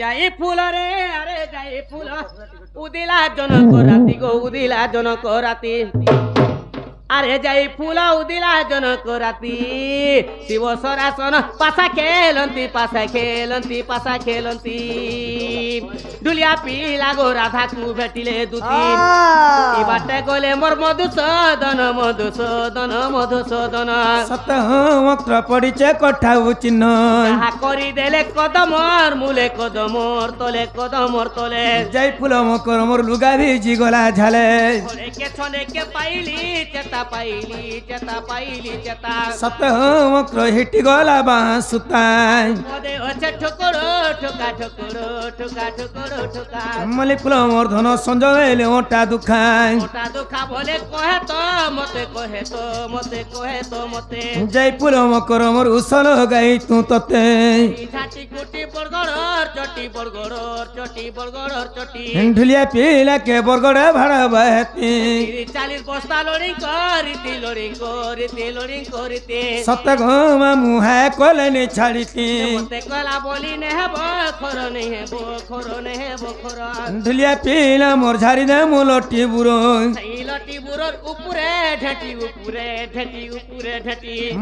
যাই ফুল রে আরে যাই ফুল উদিলা জনক রাতি গো উদিলা জনক রাতি আরে যাই ফুল উদিলা জনক রাতি শিব সরাসন পাশা খেলন্তি পাশা খেলন্তি দুলিয়া পিলা গো রাধা কু ভেটিলে দুতি বাটে গলে মোর মধুসূদন সত মন্ত্র পড়িছে কঠাউ চিহ্ন যাহা করি দেলে কদমর মূলে কদমর তলে যাই ফুল মকর মোর লুগা ভিজি গলা ঝালে ছনেকে পাইলি চেতা সত মন্ত্র হিটি গলা বাঁসুতাই মদে হচ্ছে ঠোকরো ঠোকা মলি ফুল মোর ধন সঞ্জলে ওটা দুখাই ওটা দুখা বলে কহে তো মতে যাই ফুল মকর মোর উসল গাই তু ততে ঝাটি কুটি বরগড় চটি ঢুলিয়া পিলা কে বরগড় ভাড়া বাহতি 40 বস্তা লোডিং করিতে সত ঘমা মুহা কলনে ছাড়িতি মতে কলা বলি নে হেব খর ঢুলিয়া পিলা মোর ঝাড়ি দে মুলটি বুড়ো লটি বুড়োর উপরে ঢেটি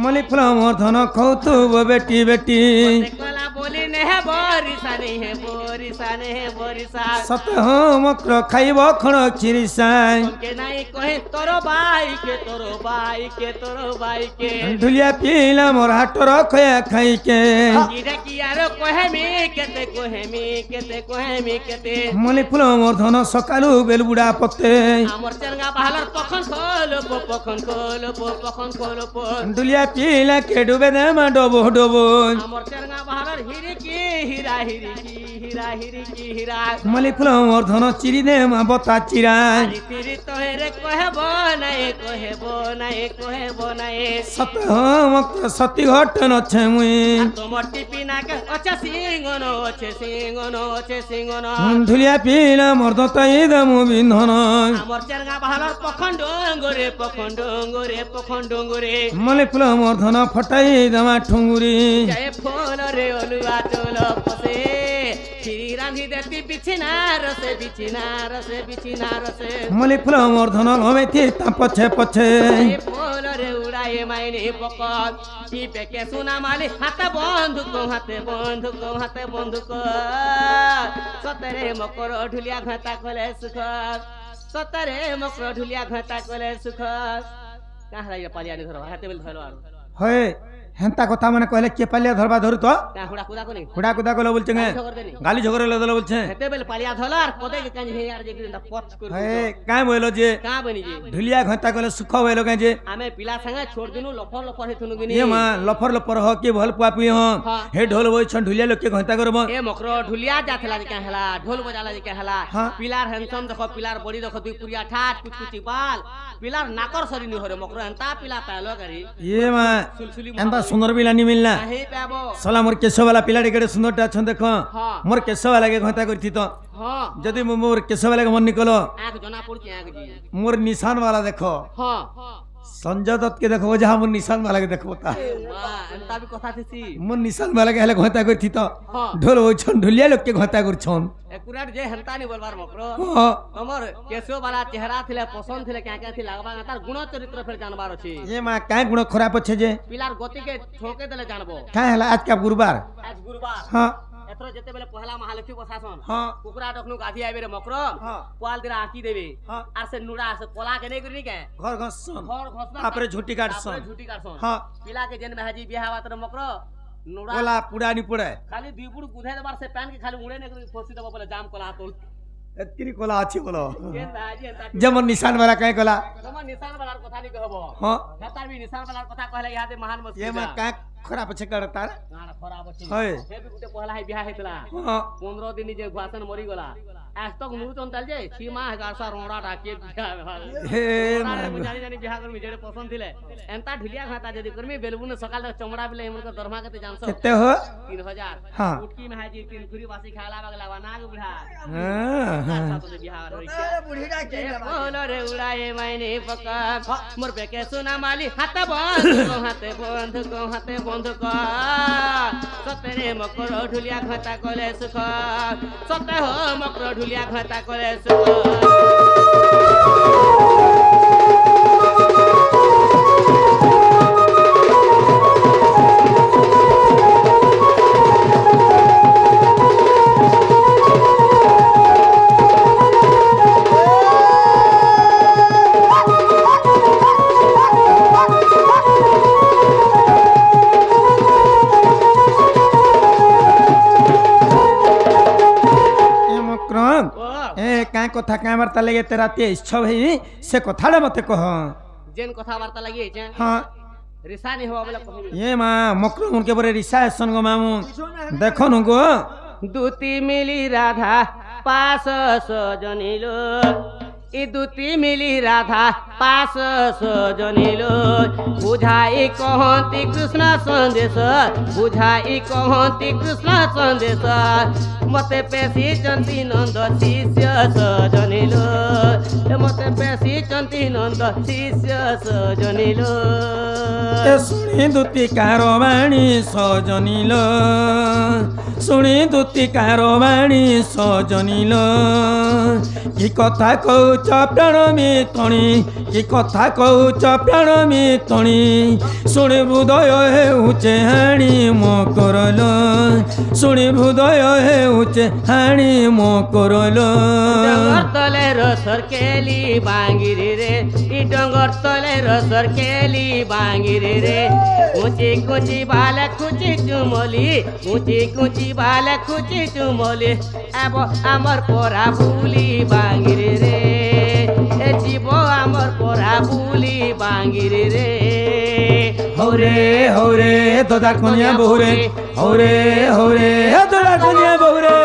মলি ফুল মোর ধন কৌতুব বেটি কলা বলি নে হেব রিসা সত মক্র খাইব ক্ষণ চিরিসাই কে নাই কহে তোর বাইকে ঢুলিয়া পিলা মোর হাটর খয়া খাইকে কি আর কহেমি কেতে মলি ফুল মোর ধন সকালু বেলবুড়া পতে আমার চেঙ্গা বাহালার পখন খোলপ ঢুলিয়া পিলা কে ডুবে দে মা ডবো আমার চেঙ্গা বাহালার হিরিকি হীরা মলি ফুল মোর ধন চিরি দে মা বতা চিরাই তিরি তোরে কহেব নাই সত মক্র সতী ঘটন আছে মুই তোমার টিপিনাকে আছে সিংহন ঢুলিয়া পিলা মোর দতাই দমু বিন্ধন আমার চেঙ্গা বাহালার পখন ডঙ্গরে মলি ফুল মোর ধন ফটাই দমা ঠুঙ্গুরি জয় ফুল রে অলুয়া চল পসে খিরি রাঁধি দেতি বিছিনা রসে মলি ফুল মোর ধন লমেতি তা পছে জয় ফুল রে উড়ায়ে মাইনে পকত কি পেকে সোনা মালি হাতে বন্ধুক সতরে মকর ঢুলিয়া ঘাটা কলে সুখ কাহরা পালিয়ানি ধর হাতে বেল ধরো আর হয় হেন্তা কথা মানে কইলে কে পালিয়া ধরবা ধরু তো হুড়া হুড়া কুদা কইলে বলছে গালি ঝগড়া লদল বলছে হেতে বেল পালিয়া ধলার পদে কে কাজ হে আর যে পচ করে হয় কাই বইলো যে কা বনি যে ঢুলিয়া ঘন্টা কইলে সুখ হইলো কাই যে আমি পিলা संगे छोड़ दिनु लफर हेथुनु गिनी ये मां लफर हो के भल पुआ पी हो हे ढोल बई छन ढुलिया लोग के घंटा करबो ए मकरो ढुलिया जाथला जे कहला ढोल बजाला जे कहला पिलार हैंडसम देखो पिलार बड़ी देखो दुई पुरिया ठाट कुछ बाल पिलार नाकर सरी नि होरे मकरो एंता पिला पालो करी ये मां एंता सुंदर पिला नि मिलना नाही पाबो सला मोर केशव वाला पिला डेकडे सुंदरटा छन देखो मोर केशव वाला के घंटा करथि तो हां जदी मोर केशव वाला के मन निकलो आंख जना पड़ती आंख जी मोर निशान वाला देखो हां संजय दत्त के देखो जहां मोर निशान वाला के देखो ता वाह एंता भी कथा थी मोर निशान वाला के हले घंटा करथि तो ढोल ओ छन ढुलिया लोग के घंटा कर छन एकुरेट जे हंता नि बोलबार मकरो हमर केशव वाला चेहरा थिले पसंद थिले क्या थी लागबा तार गुण चरित्र फेर जानबार अछि ये मां काय गुण खराब अछि जे पिलार गति के ठोके देले जानबो काय हला आज का गुरुवार हां एथरो जेते बेले पहला महालक्ष्मी प्रशासन हां कुकरा डखनु गाधी आइबे रे मकरो पाल दिरा आकी देबे आर से नुडा से कोला के नै करनी के घर घससन घसना आपरे झुटी काटसन हां पिला के जन में हाजी बियाह बात रे मकरो नुडा कोला पुडानी पड़े खाली दुई बुड़ गुधे देबार से पैन के खाली उड़े नै करी फोसी देबो पहले जाम कोला तोल एतरी कोला अछि बोलो केन हाजी एंता जमन निशान वाला काय कोला जमन निशान वाला कथा नि कहबो हां हेतार भी निशान वाला कथा कहले यादे महान मस्त ये में काय खराब अछि कर तार खराब अछि होय हे भी गुटे पहला है बियाह हेतला हां 15 दिन जे घासन मरी गला आज तक मुरु चंताल जे 6 माह गारसा रोड़ा डाके हे जानी जानी बियाह कर जेडे पसंद थिले एंता ढिलिया खाता जदी करमी बेलबुन सकाल चमड़ा बिले हमर दरमा के जानसो केते हो 3000 हां उटकी में हाजी 3 खुरी बासी खाला बगला नाग बुढ़ा हां तो बियाह होई बुढ़ी डाके बोल रे उड़ाए मायने पका मोर बेके सुना माली हाथ बंद को हाथे বন্ধুক সতরে মকর ঢুলিয়া ঘটা কলে সুখ সতে হো মকর ঢুলিয়া ঘটা কলে সুখ কথা কাঁ বার্তা লাগে তে রাতে ইচ্ছা ভাই সে কথাটা মতে কহ যেন কথাবার্তা লাগি হ্যাঁ রিসা নি হওয়া বলে কহিবি এ মা মকর মুনকে বরে রিসা এসন গো মামু দেখো নু গো দুতি মিলি রাধা পাশ সজনিল ই দুতি মিলি রাধা পাশ সজনিল বুঝাই কহନ୍ତି কৃষ্ণ সন্দেশ বুঝাই কহନ୍ତି কৃষ্ণ সন্দেশ মতে পেশি চন্তি নন্দ শিষ্য সজনিল মতে পেশি চন্তি নন্দ শিষ্য সজনিল শুনি দুতি কারবাণী সজনিল শুনি দুতি কারবাণী সজনিল কি কথা কৌচ প্রাণ মিতণী কি কথা কৌচ প্রাণ মিতণী শুনি হৃদয় হেউছে হাণি মো করল শুনি হৃদয় হেউছে হাণি মো করল ডঙ্গর তলে রসর কেলি বাঙ্গিরি রে ই ডঙ্গর তলে রসর কেলি বাঙ্গিরি রে কুচি কুচি বাল খুচি চুমলি কুচি কুচি বাল খুচি চুমলি এব আমার পরা বুলি বাঙ্গিরি রে এ জীব আমার পরা বুলি বাঙ্গিরি রে হৌরে হৌরে তোদার কনিয়া বহুরে হৌরে হৌরে তোদার কনিয়া বহুরে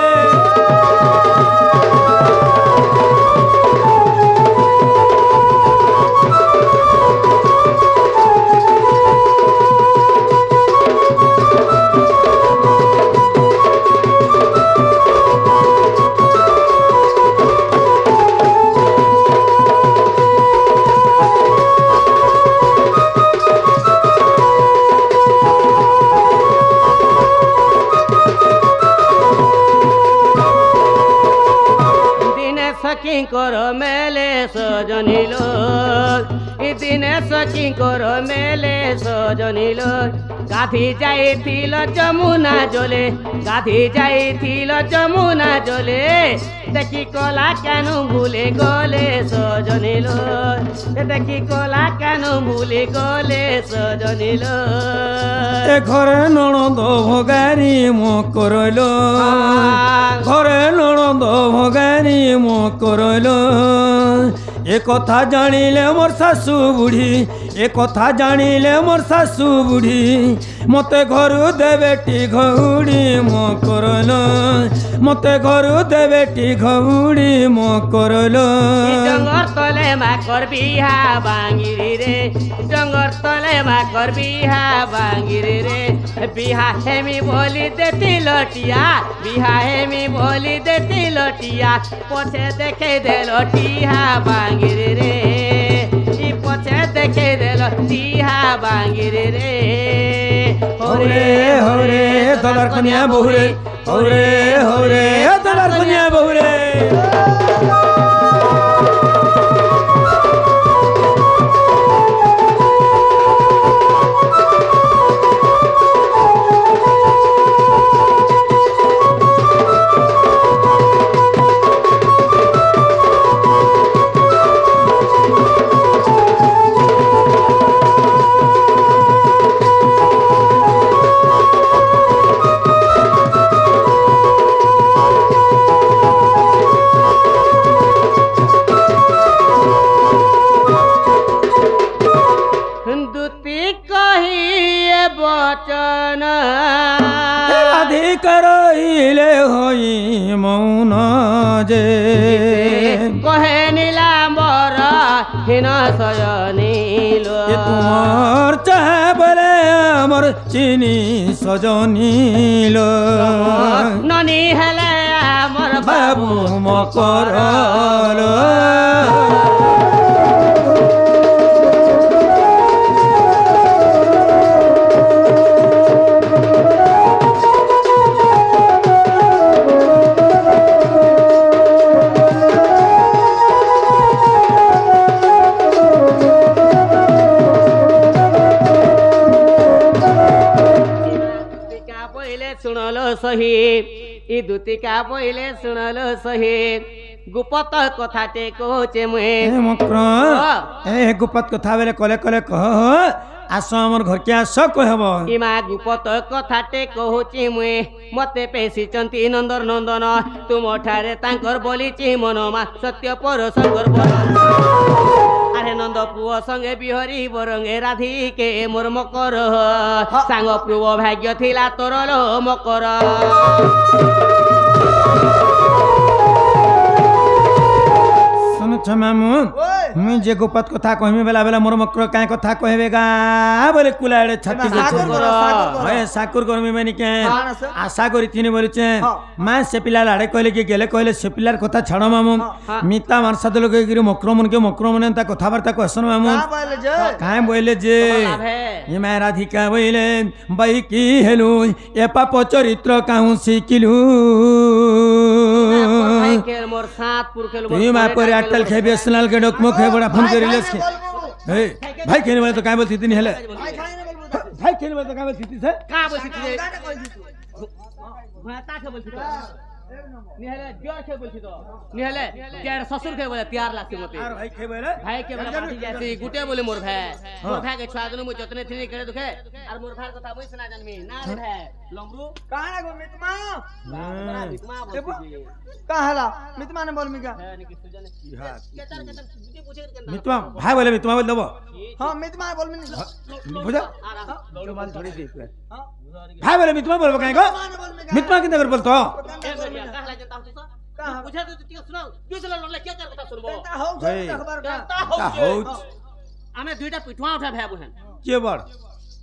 সখীঙ্কর মেলে সজনিল দিনে সখীঙ্কর মেলে সজনিল গাধি যাইছিল যমুনা জলে গাধি যাইছিল যমুনা জলে দেখি কলা কেন ভুলে গলে সজনিল দেখি কলা কেন ভুলে গলে সজনিল ঘরে ননদ ভগারি মো করল ঘরে ননদ ভগারি মো করল এ কথা জানিলে মোর শাশু বুড়ি এ কথা জানিলে মোর শাশু বুড়ি মতে ঘরু দেবেটি ঘউড়ি মো করল মতে ঘরু দেবেটি ঘউড়ি মো করল ডঙ্গর তলে মাকর বিহা বাঙ্গিরি রে ডঙ্গর তলে মাকর বিহা বাঙ্গিরি রে বিহা হেমি বলি দেতি লটিয়া বিহা হেমি বলি দেতি লটিয়া পছে দেখে দে লটিয়া বাঙ্গিরি রে ই পছে দেখে দে লটিয়া বাঙ্গিরি রে হৌরে হৌরে তোদার কনিয়া বহুরে হৌরে হৌরে তোদার কনিয়া বহুরে বচন রাধিকা রইলে হই মৌন যে কহে নীলাম্বর হীন সজনীল তোমার চাহে বলে আমার চিনি সজনীল ননি হেলে আমার বাবু মকরল सही इ दुतिका बोले सुनलो सही गुपत कथाटे कहचे मुहे ए मकर ए गुपत कथा बेले कले कले कह आस हमर घर के आस कहब इमा गुपत कथाटे कहूची मुए मते पेशिचंती नंदर नंदन तुम ठारे तांकर बोलीची मनमा सत्य पर संगर बरन अरे नंद पुओ संगे बिहरी बरंगे राधिके मोर मकर सांग प्रुव भाग्य थिला तोर लो मकर सुन छ मामू मुई जे गुपत कथा कहमी बेला बेला मोर मकर काय कथा कहबे गा बोले कुलाड़े छत्ती है साकुर करमी मानी के आशा करी थिनी बोलचे मां से पिला लाड़े कहले कि गेले कहले से पिलार कथा छाड़ मामू मिता मारसा दलो के गिरी मकर मन ता कथा वार्ता कहसन मामू काय बोले जे ये मैं राधिका बोले बई की हेलु ए पाप चरित्र काहू सिकिलु मोर सात पुरखेल तुई मा पर अटल खेबे सनल के डोकमो खे बड़ा फोन करिलेस के ए भाई केने बोले तो काय बोलती थी हेले भाई केने बोले तो काय बोलती थी से का बोलती थी भाता के बोलती तो निहले जोर के बोलती तो निहले तेरे ससुर के बोले तैयार लागती मते यार भाई खे बोले भाई के बोले पाठी जैसे गुटे बोले मोर भाई के छादनु मु जतने थी करे दुखे और मोर भाई कथा मुई सुना जानमी ना रे लमरू कहां गो मितमा मितमा बोलती का हला मितमा ने बोल मिका है निकी सुजन केतर केतर बुद्धि पूछे के मितवा भाई बोले मितवा बोल दबो हां मितमा बोल मिन बुझा माल थोड़ी दे हां भाई बोले मितवा बोल काहे को मितवा किंदा कर बोलतो कहला जनता हो का पूछे तो टिक सुनाओ दूसरा लले क्या कर कथा सुनबो हो खबर का हो आमे दुईटा पिठवा उठा भाई बहन के बड़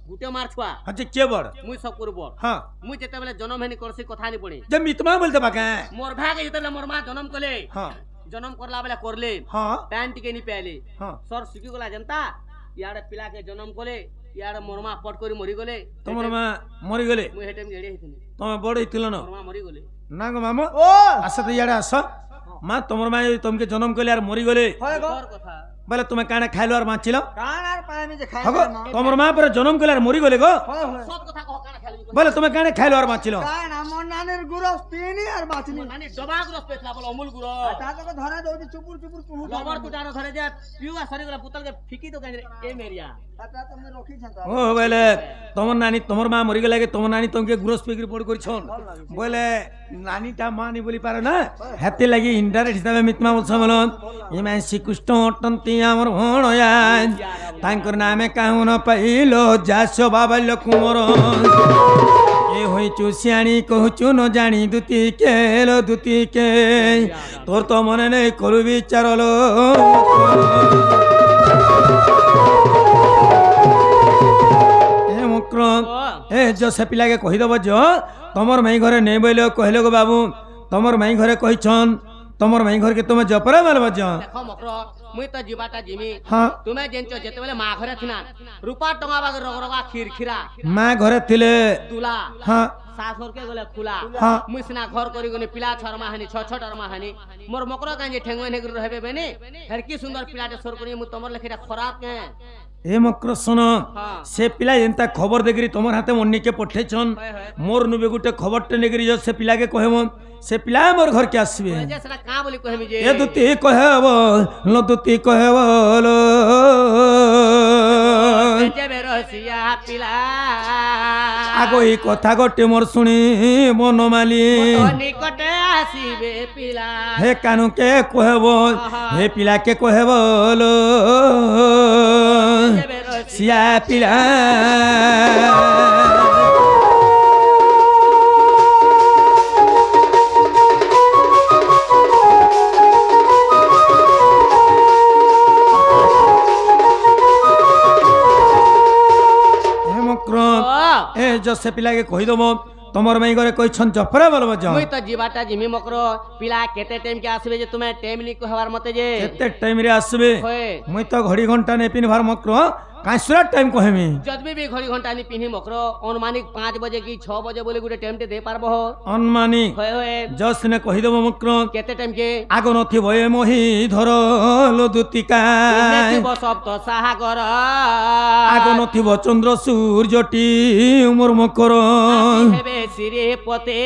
गुटे मार छुआ अच्छा के बड़ मुई सब करबो हां मुई जेते बेले जन्म हेनी करसी कथा नि पड़ी जब मितवा बोलते बाके मोर भाई के जेते मोर मां जन्म कले हां जन्म करला बेले करले हां पैन टिके नि पहले हां सर सिकी गला जनता याडे पिला के जन्म कले याडे मोर मां पट करी मरी गले तमर मां मरि गेले मुई हेटे में एडी हेथिनी तमे बड़ हितिलो न मोर मां मरी गले ना गो मामू ओ आसा तो याडे आस मां तमर मां तुमके जन्म कले यार मरि गेले होय गो और कथा बोले तुमे काने खाइलो और माचिलो कानार पाए में जे खाए हगो तमर मां पर जन्म कले यार मरि गेले गो होय होय सब कथा कह काना खेलबी बोले तुमे काने खाइलो और माचिलो काना मोर नानेर गुरस पीनी और बाचनी नानी डबाग रस पेथला बोल अमूल गुरो ता तो धरा दउदी चुपुर चुपुर तू लबर टुटानो धरे जा पियुआ सरी गला पुतल के फिकी तो कांजरे ए मेरिया ता तो मैं रोकी छता ओ बोले तमर नानी तमर मां मरि गेले के तमर नानी तुमके गुरस पेगरी पड़ करी छन बोले नानी ता मां नि बोली पारो ना हेते लागि इंडायरेक्ट हिसाबे मितमा बोल समलन ये मैं श्रीकृष्ण अटंती हमर भणया तांकर नामे काहू न पाइलो जासो बाबल्य कुंवर ए होई चुसियाणी कहूचु न जानी दुती के तोर तो मने नहीं करू विचारलो ए जो से पिला के कही दब जो तमर माई घरे नहीं बोले कहले गो बाबू तमर माई घरे कहिछन तमर माई घर के तुम जपरा माल बज देखो मकर मुई तो जीवाटा जिमी हाँ तुमे जेंचो जेते बेले मा घरे थिना रूपा टंगा बाग रगरगा खीरखीरा माँ घरे थिले दुला हाँ सासुर के गले खुला हाँ मुई सिना घर करी गने पिला छरमा हानि छ छ डरमा हानि मोर मकर गांजे ठेंगवे नेगर रहबे बेने हर की सुंदर पिलाटे सोर करी मु तमर लेखिरा खराब के ए मकर सुन से पिला एंता खबर देगिरी तमर हाथे मन्नी के पठेछन मोर नुबे गुटे खबरटे नेगिरी जो से पिला के कहेम से पिला मोर घर के आसबे जे सला का बोली कहमी जे ए दुती कहब लो दुती कहब लो जे बेरसिया पिला आगो ई कथा गोटे मोर सुनी बनमाली निकटे आसीबे पिला हे कानु के कहब हे पिला के कहब लो सिया पिला ए जो से पिला के कही दब तमर माई घरे कहिछन जफरा बोल बज मुई तो जीवाटा जिमी मकरो पिला केते टाइम के आसीबे जे तुमे टाइम नी कहवार मते जे केते टाइम रे आसबे होय मुई तो घड़ी घंटा ने पिन भार मकर कांसुरा टाइम कहमी जदबी भी घड़ी घंटा नि पिन्ही मकर अनुमानिक 5 बजे की 6 बजे बोले गुटे टाइम टे दे पारबो अनुमानिक होय होय जसने कहिदेव मकर केते टाइम के आग नथिब ए मही धर लदुतिका नेतिब सप्त सागर आग नथिब चंद्र सूर्यटी मोर मकर हेबे सिरे पते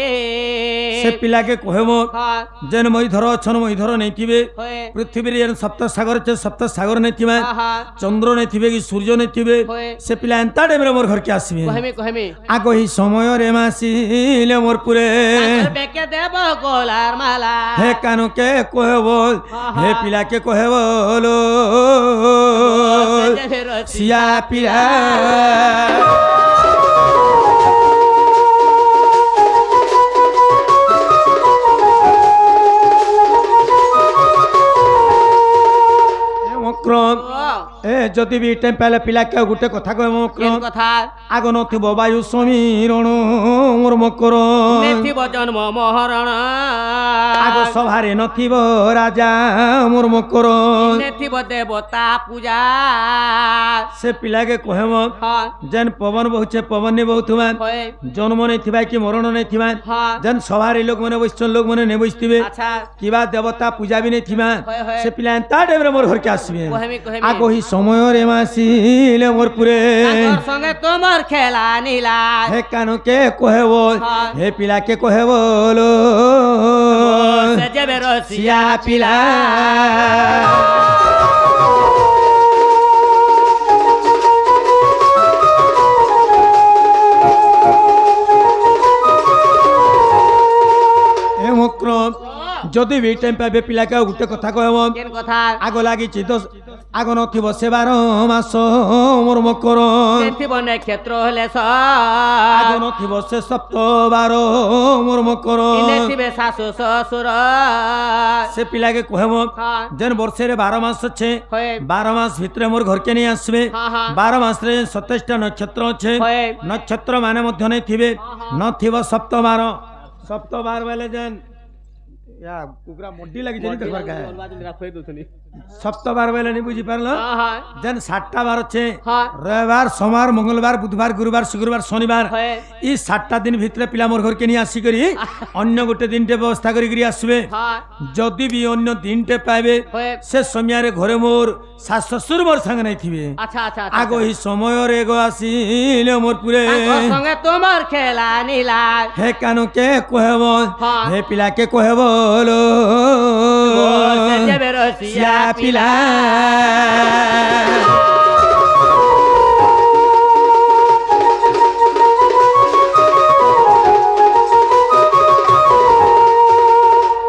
से पिला के कहबो हां जेन मही धर छन मही धर नहीं थिबे होय पृथ्वी रे सप्त सागर छे सप्त सागर नहीं थिबे हां चंद्र नहीं थिबे कि सूर्य नहीं थिबे होय से पिला एंता टाइम रे मोर घर के आसीबे कहमे आग ही समय रे मासिले मोर पुरे ताकर बेके देब गोलार माला हे कानु के कहबो हे पिला के कहबो लो सिया पिला ए जदि भी टाइम पहले पिला के गुटे कथा कहबो केन कथा आग नथिब वायु समीरण मोर मकर नेतिब जन्म महरण आग सभारे नथिब राजा मोर मकर नेतिब देवता पूजा से पिला के कहबो हां जेन पवन बहुचे पवन ने बहुतुमा होय जन्म नहीं थिबा कि मरण नहीं थिबा हां जेन सभारे लोग माने बसिचन लोग माने ने बसिथिबे अच्छा किबा देवता पूजा भी नहीं थिबा होय होय से पिला एंता टाइम रे मोर घर के आसीबे कहमे आग ही समय रे मासिले मोर पुरे ताकर संगे तोमर खेला नीला हे कानु के कहबो हाँ। हे पिला के कहबो लो से जेबे रसिया सिया पिला ए मक्रम जदि भी टाइम पाबे पिला के गुटे कथा कहबो केन कथा आग लागिछि दस आग नथिब से 12 मास मोर मकर नेतिब नक्षत्र हले स आग नथिब से 12 मोर मकर नेतिबे सासु ससुर से पिला के कहबो हां जेन वर्षे रे 12 मास छे होय 12 मास भितरे मोर घर के नहीं आसबे हां हां 12 मास रे 27 टा नक्षत्र छे होय नक्षत्र माने मध्य नहीं थिबे नथिब सप्तबार बेले जेन या कुकरा मोडी लगी जनी देखबार का सप्तबार बेले नहीं बुझी पारलो हां हां जेन 7टा बार छे हां रविवार सोमवार मंगलवार बुधवार गुरुवार शुक्रवार शनिवार होय ई 7टा दिन भितरे पिला मोर घर के नहीं आसी करी अन्य गोटे दिन टे व्यवस्था करी आसबे हां जदि भी अन्य दिन टे पाइबे होय से समय रे घरे मोर सास ससुर मोर संग नहीं थिबे अच्छा अच्छा आगो ही समय रे गो आसीले मोर पुरे ताकर संगे तोमर खेला नीला हे कानु के कहबो हाँ। हे पिला के कहबो लो से जेबे रसिया सिया पिला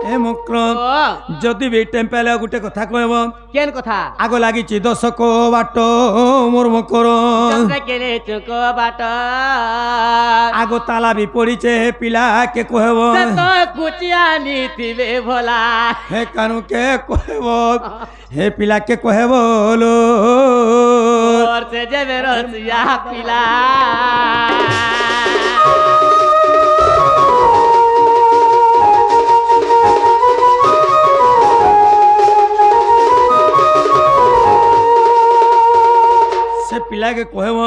ए मक्रम जदि भी टाइम पाइले गुटे कथा कहबो केन कथा आगो लागिछि 10 को बाट मोर मकर चंद्र केले चुक बाट आगो ताला भी पड़ीचे पिला के कहबो से तो कुचिया नीतिबे भोला हे कानु के कहबो हे पिला के कहबो लो और से जेबे रसिया पिला से पिला के कहबो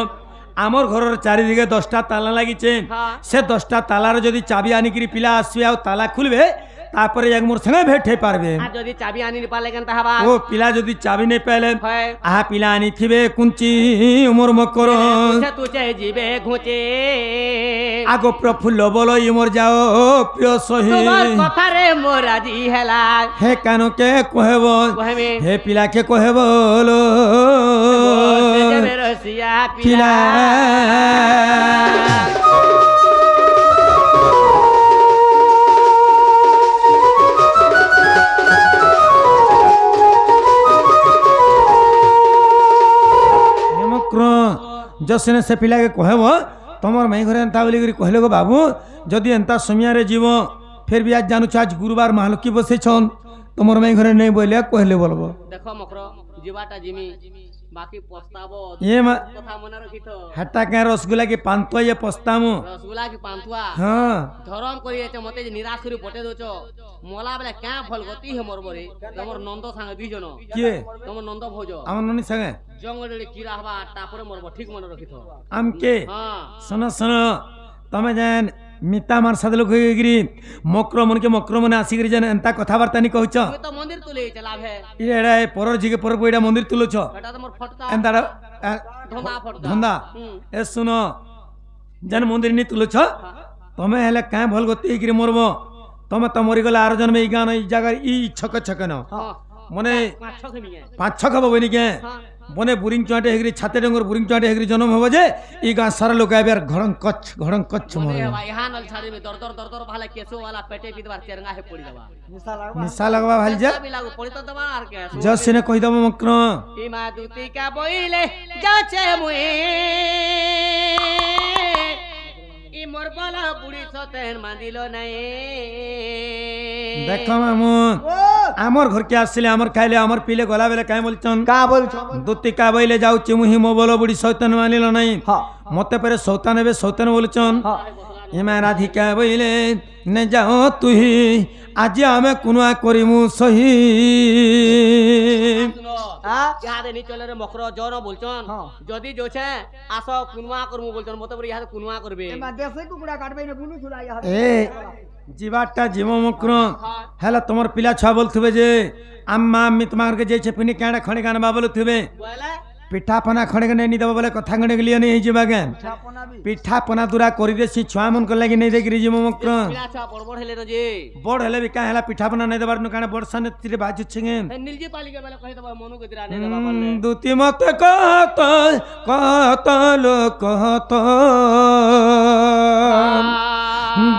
आमर घर चारिदिके 10टा ताला लागिचे हाँ। से 10टा तालार जदि चाबी आनिकरी पिला आसबे आ ताला खुलबे तापर एक मोर संगे भेट हे पारबे आ जदी चाबी आनी नि पाले केनता हबा ओ पिला जदि चाबी नहीं पाइले होय आहा पिला आनी थिबे कुंची मोर मकर से तुचे जीवे घुचे आगो प्रफुल्ल बोलो मोर जाओ प्रिय सही तोमर कथा रे मोरा जी हेला हे कानो के कहबो कहमे हे पिला के कहबो लो से जेबे रसिया पिला जसने से पिला के कहबो तमर मई घरे एंता बोली कहले गो बाबू जदि एंता समय रे जीव फिर भी आज जानू आज गुरुवार महालक्ष्मी बसे छन তোমার মেয়ে ঘরে নেই বলে কহলে বলবো দেখো মকর জীবাটা জিমি বাকি পস্তাব ইয়ে মা কথা মনে রাখিত হেটা কে রসগোল্লা কি পান্তুয়া ইয়ে পস্তামু রসগোল্লা কি পান্তুয়া হ্যাঁ ধরম করিয়েছে মতে যে নিরাশ করে পটে দোছ মলা বেলা ক্যাঁ ফল গতি হে মরব রে তোমার নন্দ সাঙ্গে দুই জন কিয়ে তোমার নন্দ ভোজ আমার ননি সঙ্গে জঙ্গলে কিরা হবা তারপরে মরব ঠিক মনে রাখিত আমকে হ্যাঁ শোনো শোনো তুমি যেন মিতা মার সাথে লোক হইগিরি মক্রমনে আসিগিরি যেন এন্তা কথাবার্তা নি কହୁଛ তুই তো মন্দির তুলে লাভ হে এড়া পরর জিগে পরর বইটা মন্দির তুলছ এটা তোমার ফটকা এন্তা ধন্দা ফটকা ধন্দা এ শুনো যেন মন্দির নি তুলছ তুমি হেলে কাঁ ভাল গতি হইগিরি মরব তুমি তো মরিগলে আর জন্মে এই গান এই জায়গার ই ছক ছক ন মনে পাঁচ ছ খেমিয়ে 5-6 খাবো বনি কে বনে বুরিং চুয়াটে হেগরি ছাতে ডঙ্গর বুরিং চুয়াটে হেগরি জন্ম হবো যে ই গাঁ সারা লোক আইবে আর ঘড়ং কচ্ছ মরে হে ভাই ইহা নল ছাড়ি মে দর দর ভালে কেসো वाला পেটে বিদবার চেরঙ্গা হে পড়ি যাবা নিশা লাগবা ভাই যে বি লাগু পড়ি তো দবা আর কে জস সিনে কই দব মক্র ই মা দুতি কা বইলে যাচ্ছে মুই ই মোর বলা বুড়ি সতেন মাদিল নাই দেখো মামু আমার ঘরকে আসলে আমার খাইলে আমার পিলে গলা বেলে কাই বলছন কা বলছো দুতি কা বইলে যাউছি মুহি মো বল বুড়ি শয়তান মানিল নাই মতে পরে শৌতান হবে শৌতান বলছন এমা রাধিকা বইলে নে যাও তুই আজ আমি কুনুয়া করিমু সহি ইহাদে নি চলে রে মকর জন বলছন যদি যোছে আস কুনমা করমু বলছন মতে পরে ইহাদে কুনমা করবে এমা দেশে কুকুড়া কাটবে না বুনু চুলা ইহা এ জীবাটা জীব মক্র হেলা তোমার পিলা ছুয়া বলথিবে যে আম্মা আমি তোমাকে যে পিনি কাঁড়া খড়ে গান বা বলথিবে বলে পিঠা পনা খড়ে নেই দেব বলে কথা খড়ে গলিয়ে নেই যাবা কেন ছাপনা বি পিঠা পনা দুরা করি দেছি ছুয়া মন কর লাগি নেই দেখি জীব মক্র পিলা ছা বড় বড় হেলে রে বড় হেলে বি কাঁ হেলা পিঠা পনা নেই দেবার কারণ বড় সানে তিরে বাজুছে গে নীলজি পালিকে বেলা কই দবা মনু গদিরা নে দবা পারলে দুতি মতে কত লোক কত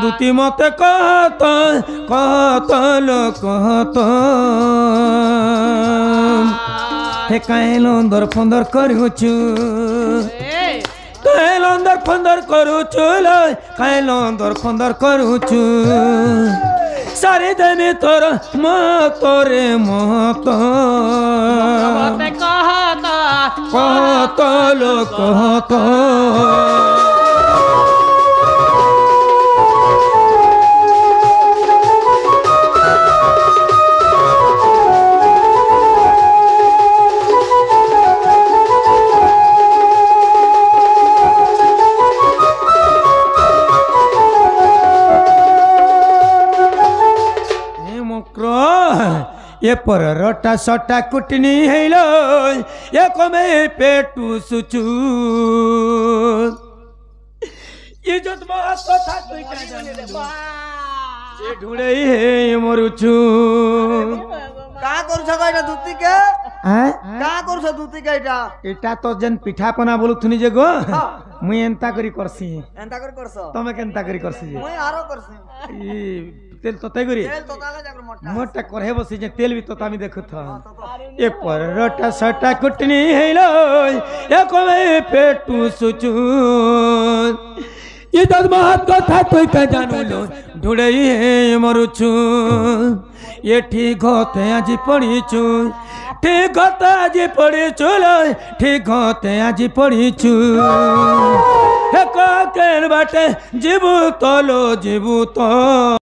দুতি মতে কত লোক কত হে কাইল অন্দর ফন্দর করুছু কাইল অন্দর ফন্দর করুছু কাইল অন্দর ফন্দর করুছু সারি দেমি তোর মতরে মত মতে কহতা কত লোক কত ये पर रोटा सोटा कुटनी हैलो ये कमे पेटू सुचू ये जो तुम्हारा कथा कोई क्या जाने ये ढूंढे है मरुचू কা করছ কইটা দুতি কে হ্যাঁ কা করছ দুতি কে এটা এটা তো যেন পিঠা পনা বলুথুনি যে গো মুই এন্তা করি করছি এন্তা করে করছ তুমি কেনতা করি করছি যে মই আরো করছি ই তেল তো তাই করি তেল তো তালে জাগর মোটা মোটা করে বসি যে তেল भी तो আমি দেখুথ ये पर रोटा सोटा कुटनी हैलो ये कमे पेटू सुचू ये दद महत कथा कोई का जानू लो ढुड़ई है मरुचू ये ठीक होते आज पड़ीचू ठीक होते आज पड़ीचू ठीक होते आज पड़ीचू हे का केन बाटे जीबू तो लो जीबू तो